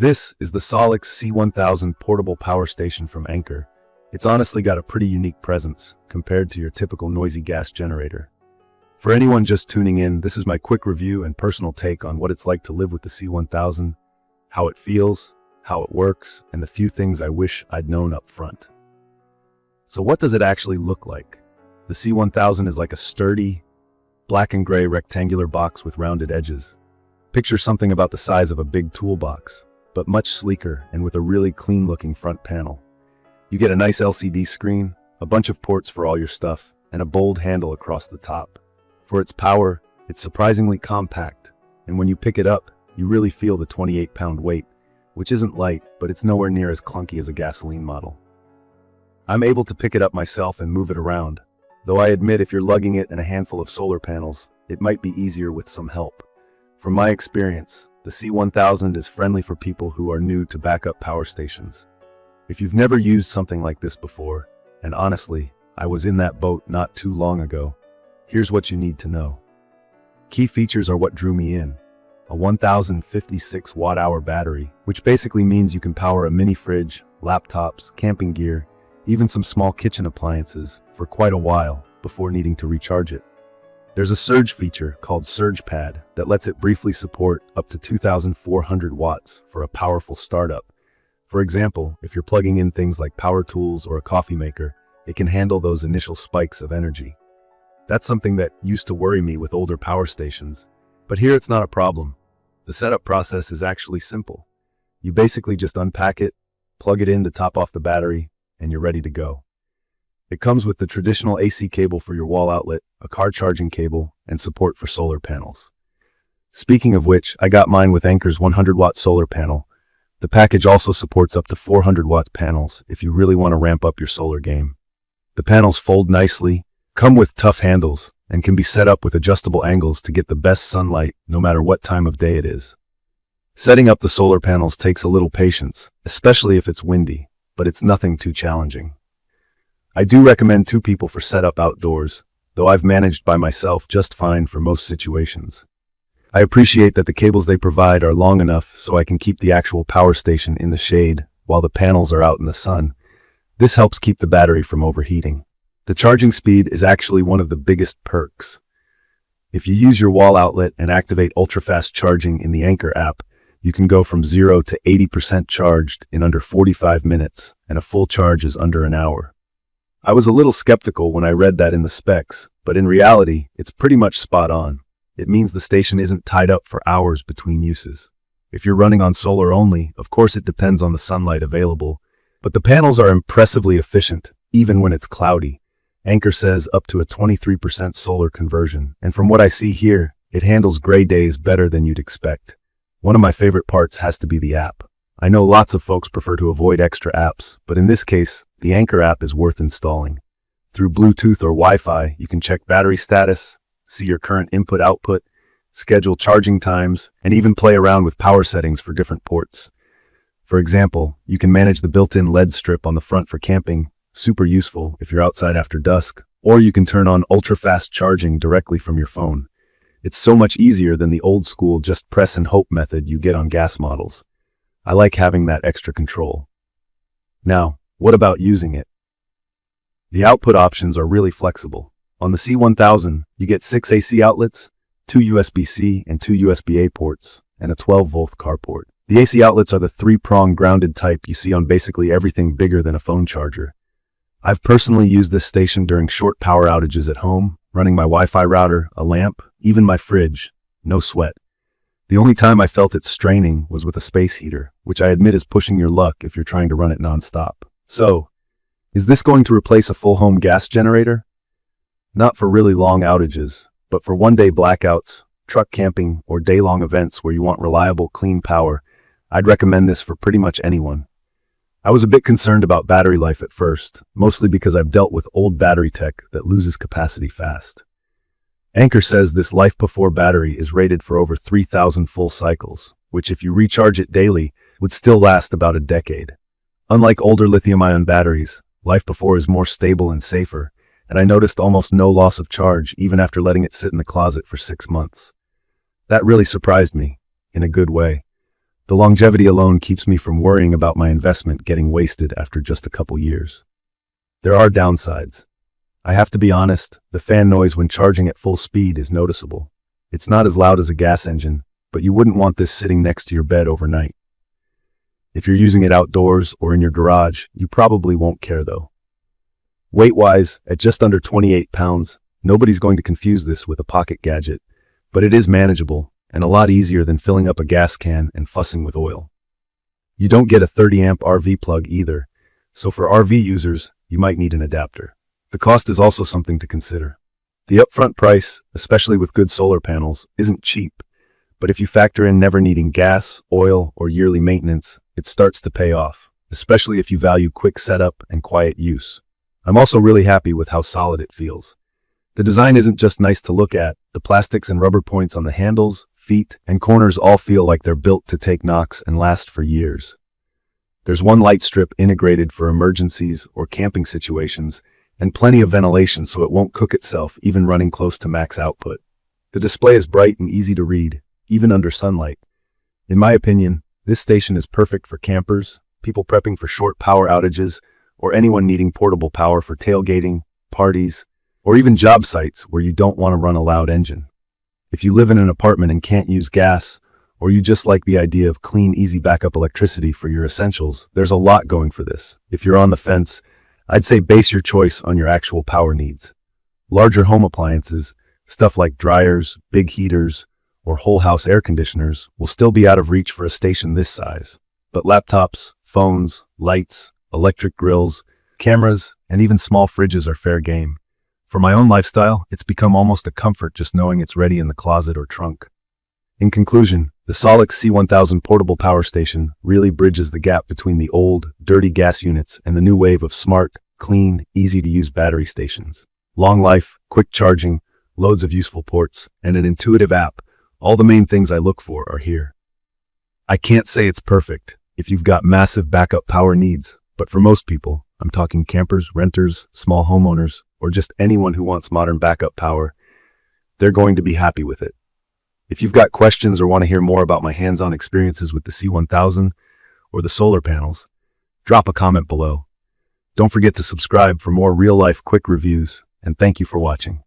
This is the SOLIX C1000 portable power station from Anker. It's honestly got a pretty unique presence compared to your typical noisy gas generator. For anyone just tuning in, this is my quick review and personal take on what it's like to live with the C1000, how it feels, how it works, and the few things I wish I'd known up front. So what does it actually look like? The C1000 is like a sturdy, black and gray rectangular box with rounded edges. Picture something about the size of a big toolbox, but much sleeker and with a really clean-looking front panel. You get a nice LCD screen, a bunch of ports for all your stuff, and a bold handle across the top. For its power, it's surprisingly compact, and when you pick it up, you really feel the 28-pound weight, which isn't light, but it's nowhere near as clunky as a gasoline model. I'm able to pick it up myself and move it around, though I admit if you're lugging it and a handful of solar panels, it might be easier with some help. From my experience, the C1000 is friendly for people who are new to backup power stations. If you've never used something like this before, and honestly, I was in that boat not too long ago, here's what you need to know. Key features are what drew me in. A 1056 watt-hour battery, which basically means you can power a mini fridge, laptops, camping gear, even some small kitchen appliances for quite a while before needing to recharge it. There's a surge feature called Surge Pad that lets it briefly support up to 2,400 watts for a powerful startup. For example, if you're plugging in things like power tools or a coffee maker, it can handle those initial spikes of energy. That's something that used to worry me with older power stations, but here it's not a problem. The setup process is actually simple. You basically just unpack it, plug it in to top off the battery, and you're ready to go. It comes with the traditional AC cable for your wall outlet, a car charging cable, and support for solar panels. Speaking of which, I got mine with Anker's 100-watt solar panel. The package also supports up to 400-watt panels if you really want to ramp up your solar game. The panels fold nicely, come with tough handles, and can be set up with adjustable angles to get the best sunlight no matter what time of day it is. Setting up the solar panels takes a little patience, especially if it's windy, but it's nothing too challenging. I do recommend 2 people for setup outdoors, though I've managed by myself just fine for most situations. I appreciate that the cables they provide are long enough so I can keep the actual power station in the shade while the panels are out in the sun. This helps keep the battery from overheating. The charging speed is actually one of the biggest perks. If you use your wall outlet and activate UltraFast Recharging in the Anker app, you can go from 0 to 80% charged in under 45 minutes, and a full charge is under an hour. I was a little skeptical when I read that in the specs, but in reality, it's pretty much spot on. It means the station isn't tied up for hours between uses. If you're running on solar only, of course it depends on the sunlight available, but the panels are impressively efficient, even when it's cloudy. Anker says up to a 23% solar conversion, and from what I see here, it handles gray days better than you'd expect. One of my favorite parts has to be the app. I know lots of folks prefer to avoid extra apps, but in this case, the Anker app is worth installing. Through Bluetooth or Wi-Fi, you can check battery status, see your current input-output, schedule charging times, and even play around with power settings for different ports. For example, you can manage the built-in LED strip on the front for camping, super useful if you're outside after dusk, or you can turn on UltraFast Recharging directly from your phone. It's so much easier than the old-school just press and hope method you get on gas models. I like having that extra control. Now, what about using it? The output options are really flexible. On the C1000, you get 6 AC outlets, 2 USB-C and 2 USB-A ports, and a 12-volt car port. The AC outlets are the 3-prong grounded type you see on basically everything bigger than a phone charger. I've personally used this station during short power outages at home, running my Wi-Fi router, a lamp, even my fridge. No sweat. The only time I felt it straining was with a space heater, which I admit is pushing your luck if you're trying to run it non-stop. So, is this going to replace a full home gas generator? Not for really long outages, but for one-day blackouts, truck camping, or day-long events where you want reliable, clean power, I'd recommend this for pretty much anyone. I was a bit concerned about battery life at first, mostly because I've dealt with old battery tech that loses capacity fast. Anker says this LiFePO4 battery is rated for over 3,000 full cycles, which if you recharge it daily, would still last about a decade. Unlike older lithium-ion batteries, LiFePO4 is more stable and safer, and I noticed almost no loss of charge even after letting it sit in the closet for 6 months. That really surprised me, in a good way. The longevity alone keeps me from worrying about my investment getting wasted after just a couple years. There are downsides. I have to be honest, the fan noise when charging at full speed is noticeable. It's not as loud as a gas engine, but you wouldn't want this sitting next to your bed overnight. If you're using it outdoors or in your garage, you probably won't care though. Weight-wise, at just under 28 pounds, nobody's going to confuse this with a pocket gadget, but it is manageable and a lot easier than filling up a gas can and fussing with oil. You don't get a 30-amp RV plug either, so for RV users, you might need an adapter. The cost is also something to consider. The upfront price, especially with good solar panels, isn't cheap, but if you factor in never needing gas, oil, or yearly maintenance, it starts to pay off, especially if you value quick setup and quiet use. I'm also really happy with how solid it feels. The design isn't just nice to look at, the plastics and rubber points on the handles, feet, and corners all feel like they're built to take knocks and last for years. There's one light strip integrated for emergencies or camping situations, and plenty of ventilation so it won't cook itself even running close to max output. The display is bright and easy to read, even under sunlight. In my opinion, this station is perfect for campers, people prepping for short power outages, or anyone needing portable power for tailgating, parties, or even job sites where you don't want to run a loud engine. If you live in an apartment and can't use gas, or you just like the idea of clean, easy backup electricity for your essentials, there's a lot going for this. If you're on the fence, I'd say base your choice on your actual power needs. Larger home appliances, stuff like dryers, big heaters, or whole house air conditioners will still be out of reach for a station this size. But laptops, phones, lights, electric grills, cameras, and even small fridges are fair game. For my own lifestyle, it's become almost a comfort just knowing it's ready in the closet or trunk. In conclusion, the SOLIX C1000 portable power station really bridges the gap between the old, dirty gas units and the new wave of smart, clean, easy-to-use battery stations. Long life, quick charging, loads of useful ports, and an intuitive app, all the main things I look for are here. I can't say it's perfect if you've got massive backup power needs, but for most people, I'm talking campers, renters, small homeowners, or just anyone who wants modern backup power, they're going to be happy with it. If you've got questions or want to hear more about my hands-on experiences with the C1000 or the solar panels, drop a comment below. Don't forget to subscribe for more real-life quick reviews, and thank you for watching.